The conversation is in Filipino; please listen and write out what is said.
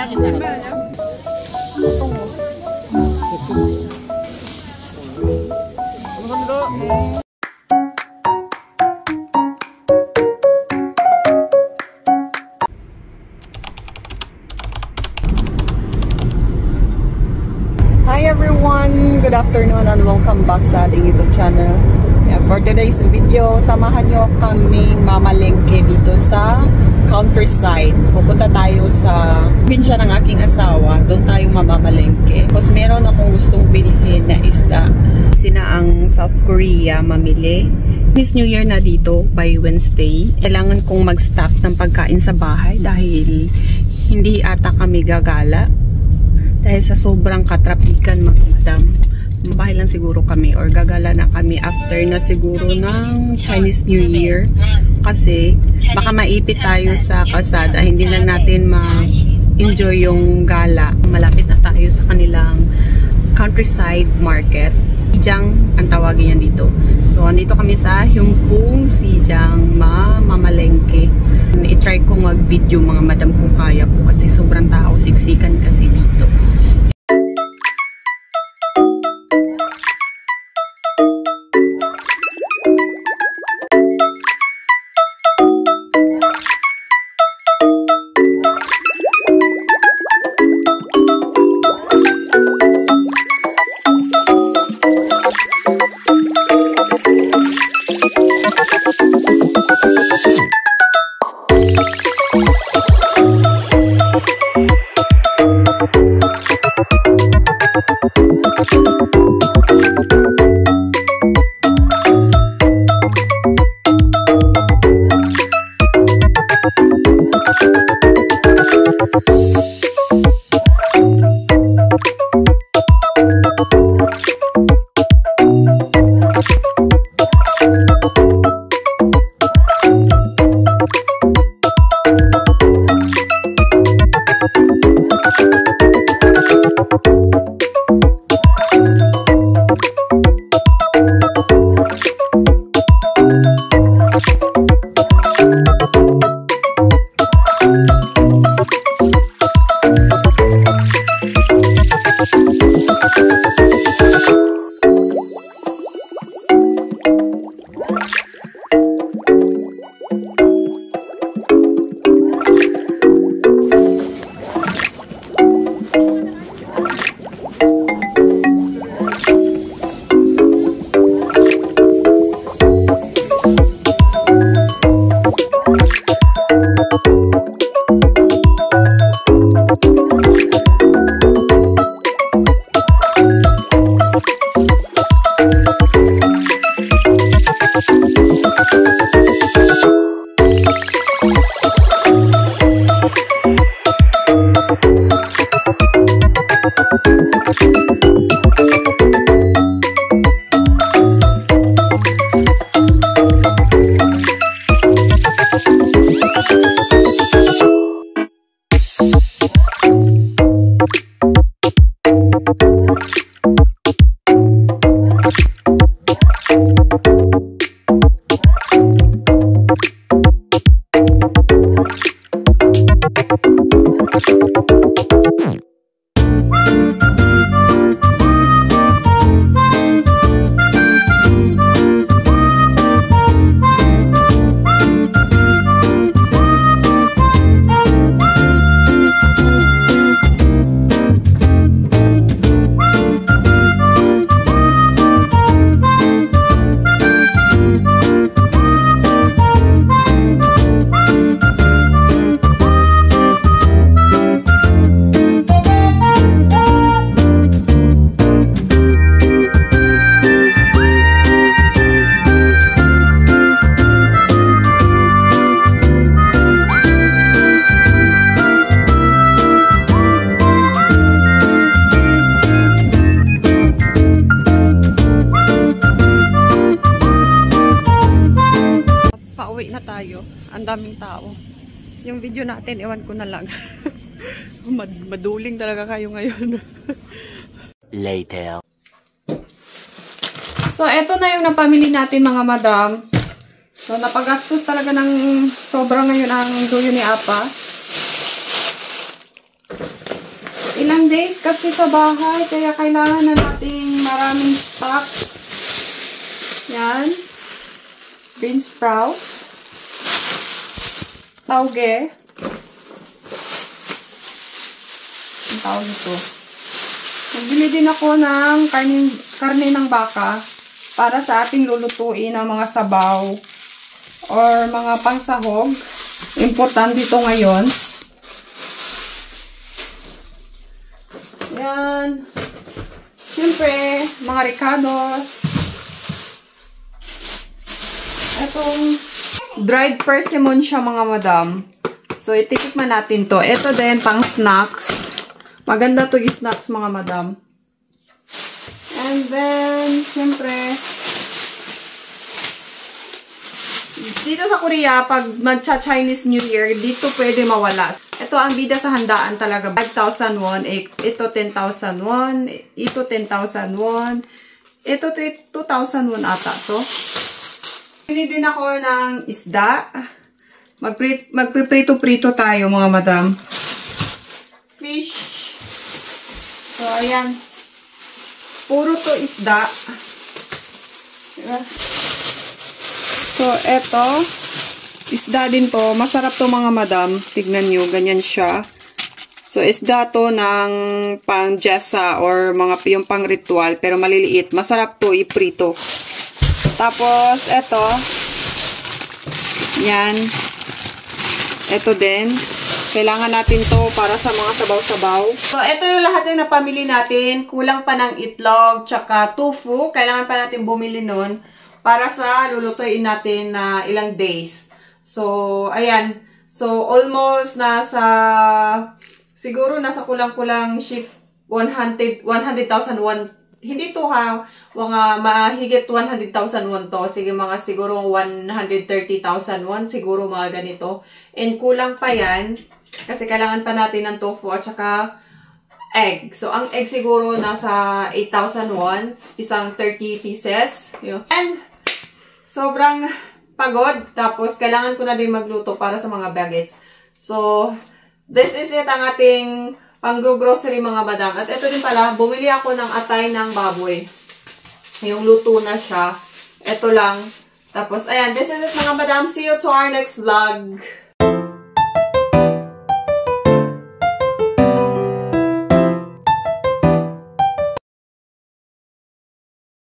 Hi everyone! Good afternoon and welcome back sa ating YouTube channel. For today's video, samahan nyo kaming mamalengke dito sa countryside. Pupunta tayo sa probinsya ng aking asawa. Doon tayo mamamalengke. Tapos meron akong gustong bilhin na isda. Sinaang South Korea mamili. This New Year na dito by Wednesday. Kailangan kong mag-stock ng pagkain sa bahay dahil hindi ata kami gagala. Dahil sa sobrang katrapikan mga madam, bahay lang siguro kami or gagala na kami after na siguro ng Chinese New Year. Kasi baka maipit tayo sa kalsada, hindi lang natin ma-enjoy yung gala. Malapit na tayo sa kanilang countryside market. Sijang ang tawagin yan dito. So andito kami sa Hyungpung Sijang mamalengke. I-try ko mag-video mga madam kung kaya ko kasi sobrang tao, siksikan kasi dito. Ang daming tao. Yung video natin, ewan ko na lang. Maduling talaga kayo ngayon. Later. So, eto na yung napamili natin mga madam. So, napagastos talaga ng sobra ngayon ang duyo ni Apa. days kasi sa bahay, kaya kailangan na nating maraming stock. Yan. Bean sprouts. Tauge. Ang tawag ito. Nagbili din ako ng karne ng baka para sa ating lulutuin ng mga sabaw or mga pangsahog. Importante ito ngayon. Yan. Siyempre, mga ricados. Itong dried persimmon siya, mga madam. So, itikman natin to. Ito din, pang snacks. Maganda to yung snacks, mga madam. And then, siyempre, dito sa Korea, pag magcha-Chinese New Year, dito pwede mawala. Ito ang bida sa handaan talaga. 5,000 won. Ito 10,000 won. Ito 10,000 won. Ito 2,000 won ata to. Pili din ako ng isda. Magpiprito-prito tayo, mga madam. Fish. So, ayan. Puro to isda. Diba? So, eto. Isda din to. Masarap to, mga madam. Tignan nyo. Ganyan siya. So, isda to ng pang jasa or yung pang ritual. Pero maliliit. Masarap to iprito. Tapos, eto. Yan. Eto din. Kailangan natin to para sa mga sabaw-sabaw. So, eto yung lahat ng napamili natin. Kulang pa ng itlog, tsaka tofu. Kailangan pa natin bumili nun para sa lulutuin natin na ilang days. So, ayan. So, almost siguro nasa kulang-kulang 100,000 won. Hindi to ha, mga mahigit 100,000 won to. Sige, siguro 130,000 won. Siguro mga ganito. And kulang pa yan. Kasi kailangan pa natin ng tofu at saka egg. So, ang egg siguro nasa 8,000 won. Isang 30 pieces. And, sobrang pagod. Tapos, kailangan ko na din magluto para sa mga baguettes. So, this is it ang ating pang-grocery, mga madam. At ito din pala, bumili ako ng atay ng baboy. Yung luto na siya. Ito lang. Tapos, ayan. This is it, mga madam. See you to our next vlog.